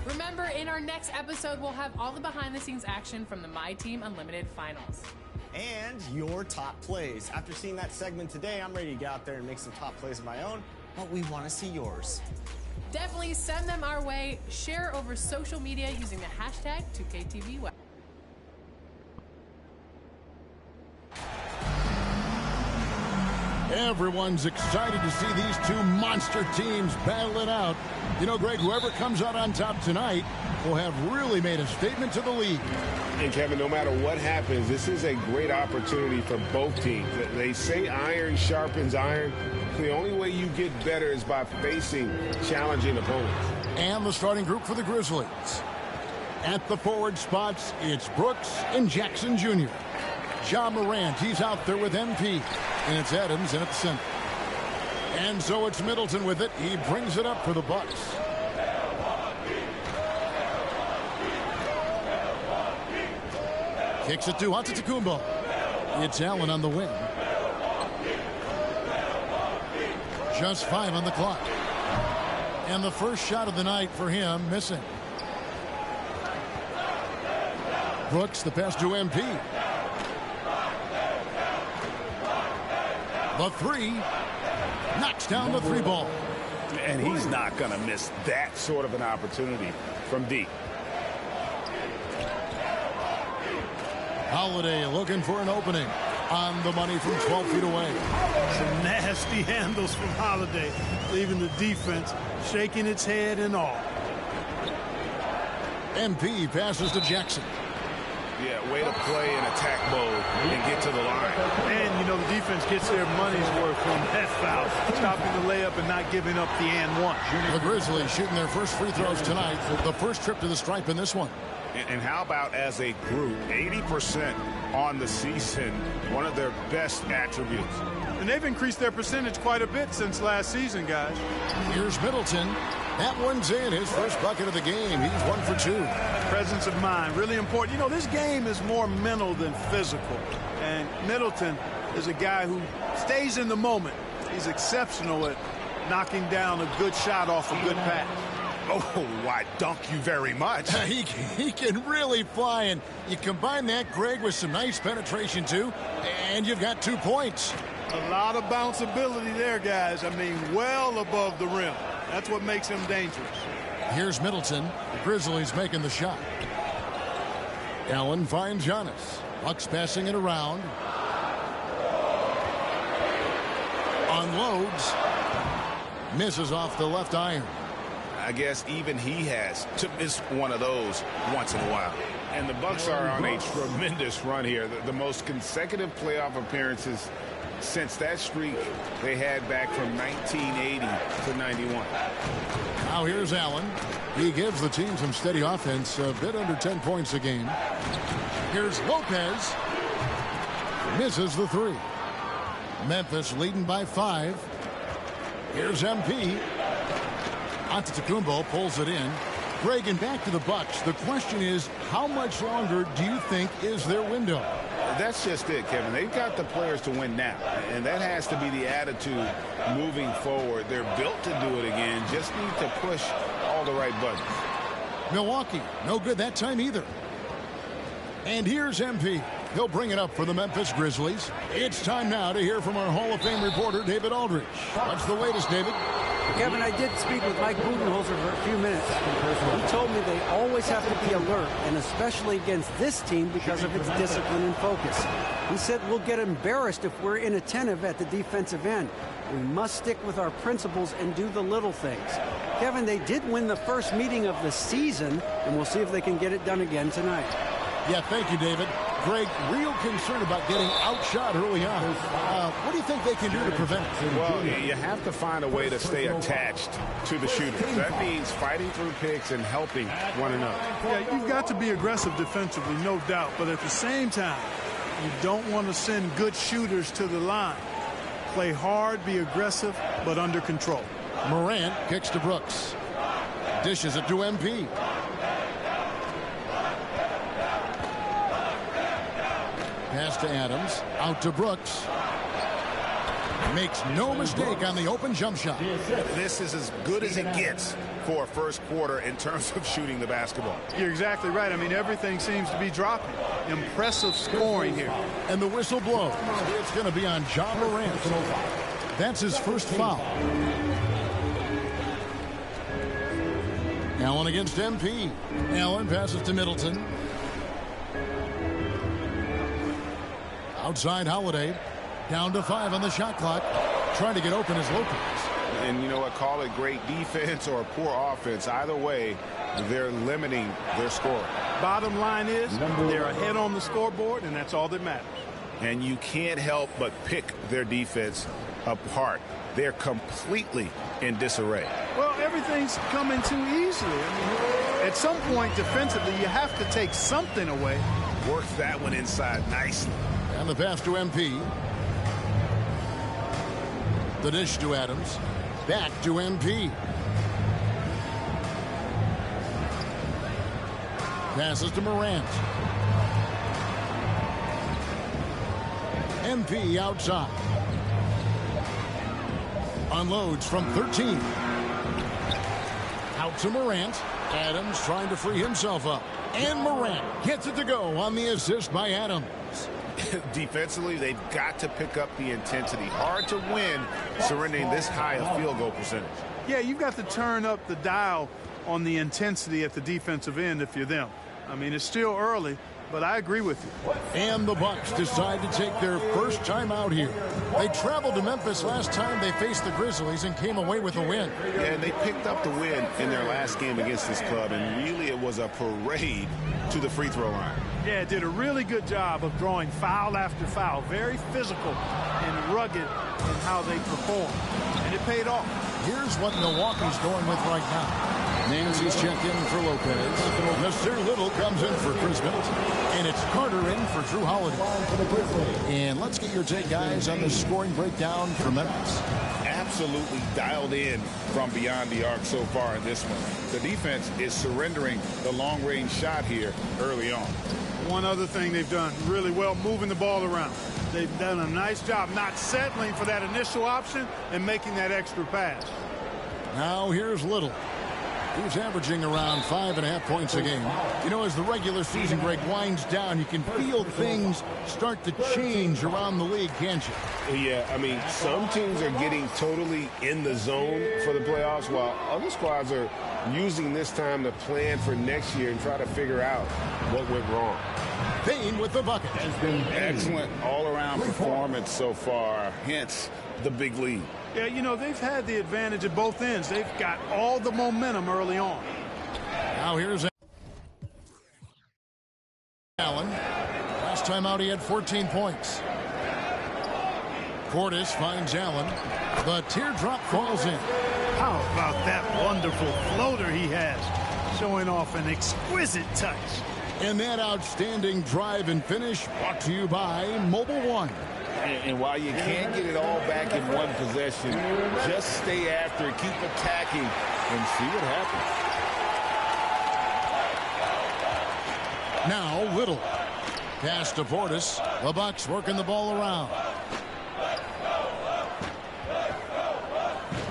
Remember, in our next episode, we'll have all the behind-the-scenes action from the My Team Unlimited finals. And your top plays. After seeing that segment today, I'm ready to get out there and make some top plays of my own, but we want to see yours. Definitely send them our way. Share over social media using the hashtag 2KTVWest. Everyone's excited to see these two monster teams battle it out. You know, Greg, whoever comes out on top tonight will have really made a statement to the league. And, Kevin, no matter what happens, this is a great opportunity for both teams. They say iron sharpens iron. The only way you get better is by facing challenging opponents. And the starting group for the Grizzlies. At the forward spots, it's Brooks and Jackson Jr. Ja Morant, he's out there with MP. And it's Adams in at the center. And so it's Middleton with it. He brings it up for the Bucks. Kicks it to Antetokounmpo. It's Allen on the wing. Just 5 on the clock. And the first shot of the night for him missing. Brooks, the pass to MP. The three. Knocks down the three ball. And he's not going to miss that sort of an opportunity from deep. Holiday looking for an opening. On the money from 12 feet away. Some nasty handles from Holiday, leaving the defense shaking its head and all. MP passes to Jackson. Yeah, way to play in attack mode and get to the line. And, you know, the defense gets their money's worth from that foul, stopping the layup and not giving up the and one. The Grizzlies shooting their first free throws tonight. The first trip to the stripe in this one. And how about as a group, 80% on the season, one of their best attributes. And they've increased their percentage quite a bit since last season, guys. Here's Middleton. That one's in. His first bucket of the game. He's 1 for 2. Presence of mind, really important. You know, this game is more mental than physical. And Middleton is a guy who stays in the moment. He's exceptional at knocking down a good shot off a good pass. Oh, why, dunk you very much. He can really fly, and you combine that, Greg, with some nice penetration, too, and you've got 2 points. A lot of bounceability there, guys. I mean, well above the rim. That's what makes him dangerous. Here's Middleton. The Grizzlies making the shot. Allen finds Giannis. Bucks passing it around. Unloads. Misses off the left iron. I guess even he has to miss one of those once in a while. And the Bucks are on a tremendous run here. The most consecutive playoff appearances since that streak they had back from 1980 to 91. Now here's Allen. He gives the team some steady offense, a bit under 10 points a game. Here's Lopez. Misses the three. Memphis leading by 5. Here's MP. Antetokounmpo pulls it in. Greg, and back to the Bucks. The question is, how much longer do you think is their window? That's just it, Kevin. They've got the players to win now, and that has to be the attitude moving forward. They're built to do it again. Just need to push all the right buttons. Milwaukee, no good that time either. And here's MP. He'll bring it up for the Memphis Grizzlies. It's time now to hear from our Hall of Fame reporter, David Aldridge. What's the latest, David? Kevin, I did speak with Mike Budenholzer for a few minutes. He told me they always have to be alert, and especially against this team because of its discipline and focus. He said we'll get embarrassed if we're inattentive at the defensive end. We must stick with our principles and do the little things. Kevin, they did win the first meeting of the season, and we'll see if they can get it done again tonight. Yeah, thank you, David. Greg, real concern about getting outshot early on. What do you think they can do to prevent it? Well, you have to find a way to stay attached to the shooters. That means fighting through picks and helping one another. Yeah, you've got to be aggressive defensively, no doubt. But at the same time, you don't want to send good shooters to the line. Play hard, be aggressive, but under control. Morant kicks to Brooks. Dishes it to MP. Pass to Adams. Out to Brooks. Makes no mistake on the open jump shot. This is as good as it gets for a first quarter in terms of shooting the basketball. You're exactly right. I mean, everything seems to be dropping. Impressive scoring here. And the whistle blows. It's going to be on Ja Morant. That's his first foul. Allen against MP. Allen passes to Middleton. Outside Holiday. Down to 5 on the shot clock. Trying to get open is Lopez. And you know what? Call it great defense or poor offense. Either way, they're limiting their scoring. Bottom line is they're ahead on the scoreboard, and that's all that matters. And you can't help but pick their defense apart. They're completely in disarray. Well, everything's coming too easily. I mean, at some point defensively, you have to take something away. Work that one inside nicely. And the pass to MP. The dish to Adams. Back to MP. Passes to Morant. MP outside. Unloads from 13. Out to Morant. Adams trying to free himself up. And Morant gets it to go on the assist by Adams. Defensively, they've got to pick up the intensity. Hard to win surrendering this high a field goal percentage. Yeah, you've got to turn up the dial on the intensity at the defensive end if you're them. I mean, it's still early, but I agree with you. And the Bucks decide to take their first time out here. They traveled to Memphis last time they faced the Grizzlies and came away with a win. Yeah, and they picked up the win in their last game against this club, and really it was a parade to the free throw line. Yeah, did a really good job of drawing foul after foul. Very physical and rugged in how they perform. And it paid off. Here's what Milwaukee's going with right now. Nancy's checked in for Lopez. Mr. Little comes in for Chris Middleton. And it's Carter in for Drew Holiday. And let's get your take, guys, on the scoring breakdown for Memphis. Absolutely dialed in from beyond the arc so far in this one. The defense is surrendering the long-range shot here early on. One other thing they've done really well, moving the ball around. They've done a nice job not settling for that initial option and making that extra pass. Now here's Little. He's averaging around 5.5 points a game. You know, as the regular season break winds down, you can feel things start to change around the league, can't you? Yeah, I mean, some teams are getting totally in the zone for the playoffs, while other squads are using this time to plan for next year and try to figure out what went wrong. Payne with the bucket. Excellent all-around performance so far, hence the big lead. Yeah, you know, they've had the advantage at both ends. They've got all the momentum early on. Now here's Allen. Last time out, he had 14 points. Portis finds Allen. The teardrop falls in. How about that wonderful floater he has, showing off an exquisite touch. And that outstanding drive and finish brought to you by Mobile One. And while you can't get it all back in one possession, just stay after it, keep attacking, and see what happens. Now Little. Pass to Portis. The Bucks working the ball around.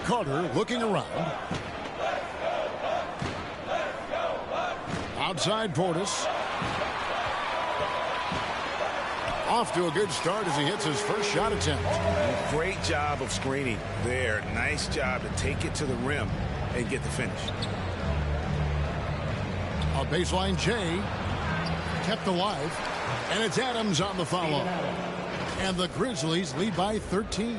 Carter looking around. Outside Portis. Off to a good start as he hits his first shot attempt. Great job of screening there. Nice job to take it to the rim and get the finish. A baseline J. Kept alive. And it's Adams on the follow. And the Grizzlies lead by 13.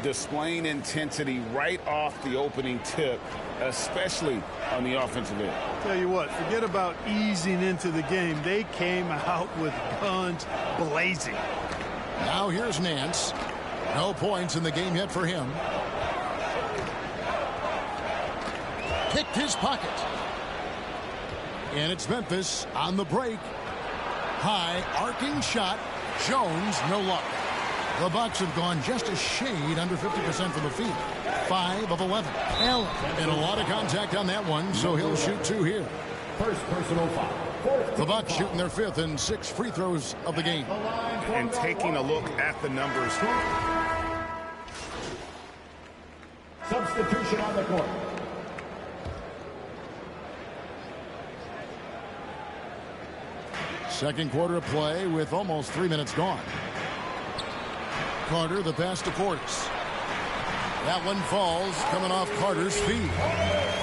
Displaying intensity right off the opening tip, especially on the offensive end. Tell you what, forget about easing into the game. They came out with guns blazing. Now here's Nance. No points in the game yet for him. Picked his pocket. And it's Memphis on the break. High arcing shot. Jones, no luck. The Bucks have gone just a shade under 50% from the field. 5 of 11. Allen. And a lot of contact on that one, so he'll shoot 2 here. First personal foul. The Bucks shooting their 5th and 6th free throws of the game. And taking a look at the numbers. Substitution on the court. Second quarter of play with almost 3 minutes gone. Carter, the pass to Portis. That one falls, coming off Carter's feet.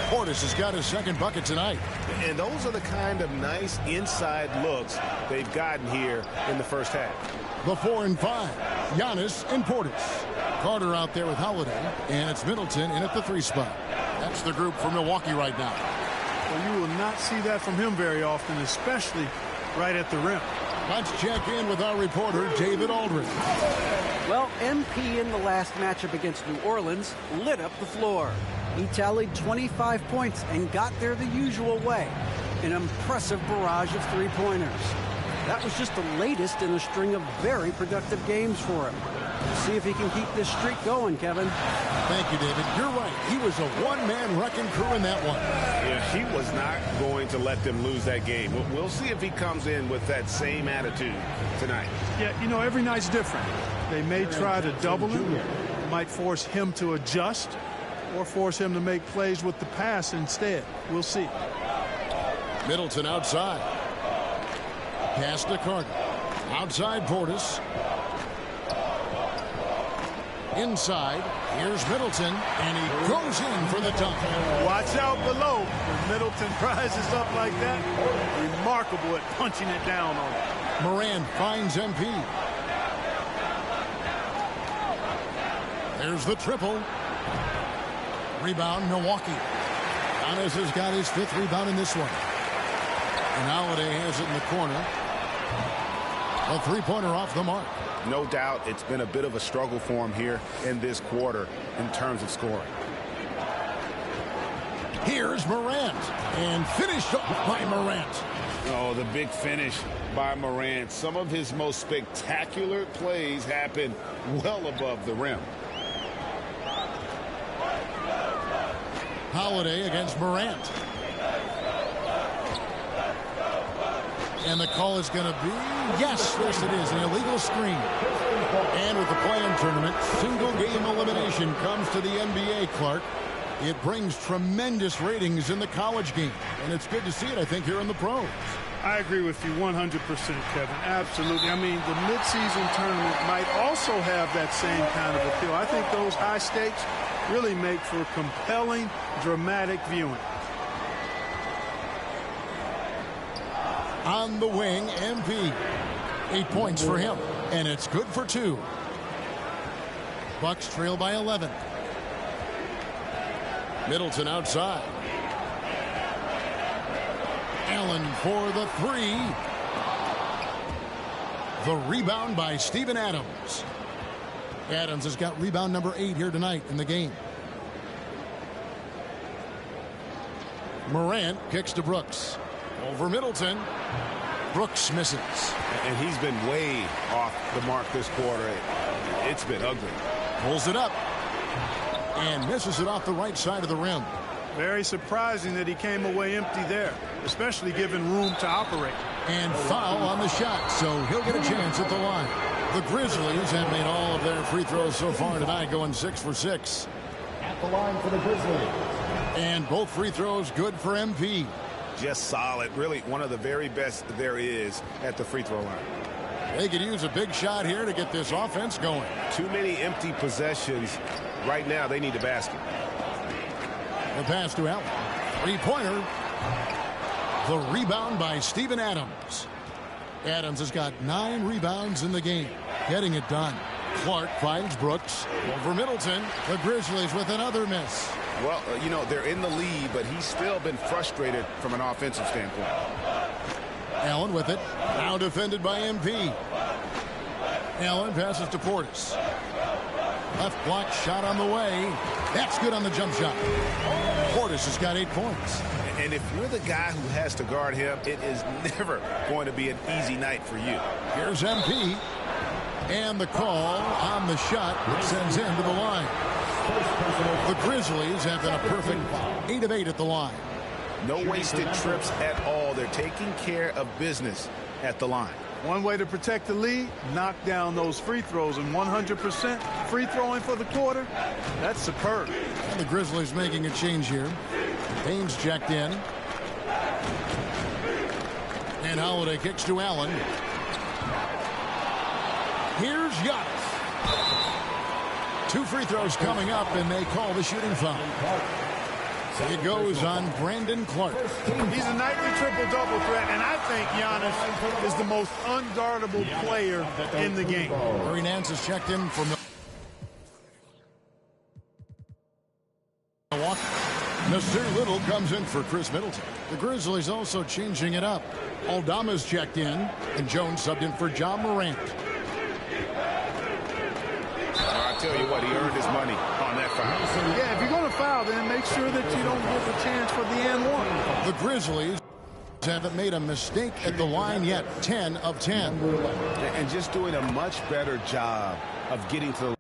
Portis has got his second bucket tonight. And those are the kind of nice inside looks they've gotten here in the first half. The 4 and 5. Giannis and Portis. Carter out there with Holiday, and it's Middleton in at the 3 spot. That's the group for Milwaukee right now. Well, you will not see that from him very often, especially right at the rim. Let's check in with our reporter, David Aldridge. Well, MP in the last matchup against New Orleans lit up the floor. He tallied 25 points and got there the usual way. An impressive barrage of three-pointers. That was just the latest in a string of very productive games for him. We'll see if he can keep this streak going, Kevin. Thank you, David. You're right. He was a one-man wrecking crew in that one. Yeah, he was not going to let them lose that game. We'll see if he comes in with that same attitude tonight. Yeah, you know, every night's different. They may try to double him. It might force him to adjust or force him to make plays with the pass instead. We'll see. Middleton outside. Pass to Carter. Outside Portis. Inside, here's Middleton, and he goes in for the dunk. Watch out below. When Middleton rises up like that, remarkable at punching it down on him. Morant finds MP. There's the triple. Rebound, Milwaukee. Giannis has got his 5th rebound in this one. And Holiday has it in the corner. A three-pointer off the mark. No doubt it's been a bit of a struggle for him here in this quarter in terms of scoring. Here's Morant, and finished off by Morant. Oh, the big finish by Morant. Some of his most spectacular plays happen well above the rim. Holiday against Morant. And the call is going to be, yes, it is, an illegal screen. And with the play-in tournament, single game elimination comes to the NBA, Clark. It brings tremendous ratings in the college game. And it's good to see it, I think, here in the pros. I agree with you 100%, Kevin. Absolutely. I mean, the midseason tournament might also have that same kind of appeal. I think those high stakes really make for compelling, dramatic viewing. On the wing, MP. 8 points for him, and it's good for 2. Bucks trail by 11. Middleton outside. Allen for the 3. The rebound by Steven Adams. Adams has got rebound number 8 here tonight in the game. Morant kicks to Brooks. Over Middleton. Brooks misses. And he's been way off the mark this quarter. It's been ugly. Pulls it up. And misses it off the right side of the rim. Very surprising that he came away empty there, especially given room to operate. And foul on the shot, so he'll get a chance at the line. The Grizzlies have made all of their free throws so far tonight, going 6 for 6. At the line for the Grizzlies. And both free throws good for MP. Just solid. Really one of the very best there is at the free throw line. They could use a big shot here to get this offense going. Too many empty possessions. Right now they need a basket. The pass to Allen. Three-pointer. The rebound by Steven Adams. Adams has got 9 rebounds in the game. Getting it done. Clark finds Brooks. Over Middleton. The Grizzlies with another miss. Well, you know, they're in the lead, but he's still been frustrated from an offensive standpoint. Allen with it. Now defended by MP. Allen passes to Portis. Left block shot on the way. That's good on the jump shot. Portis has got 8 points. And if you're the guy who has to guard him, it is never going to be an easy night for you. Here's MP. And the call on the shot that sends him to the line. The Grizzlies have been a perfect 8 of 8 at the line. No wasted trips at all. They're taking care of business at the line. One way to protect the lead, knock down those free throws, and 100% free throwing for the quarter, that's superb. And the Grizzlies making a change here. Haynes checked in. And Holiday kicks to Allen. Here's Giannis. 2 free throws coming up, and they call the shooting foul. It goes on Brandon Clark. He's a nightly triple-double threat, and I think Giannis is the most unguardable player in the game. Larry Nance is checked in for Milwaukee. Nasir Little comes in for Chris Middleton. The Grizzlies also changing it up. Aldama's checked in, and Jones subbed in for John Morant. I'll tell you what, he earned his money on that foul. Yeah, if you're going to foul, then make sure that you don't give a chance for the and one. The Grizzlies haven't made a mistake at the line yet. 10 of 10. And just doing a much better job of getting to the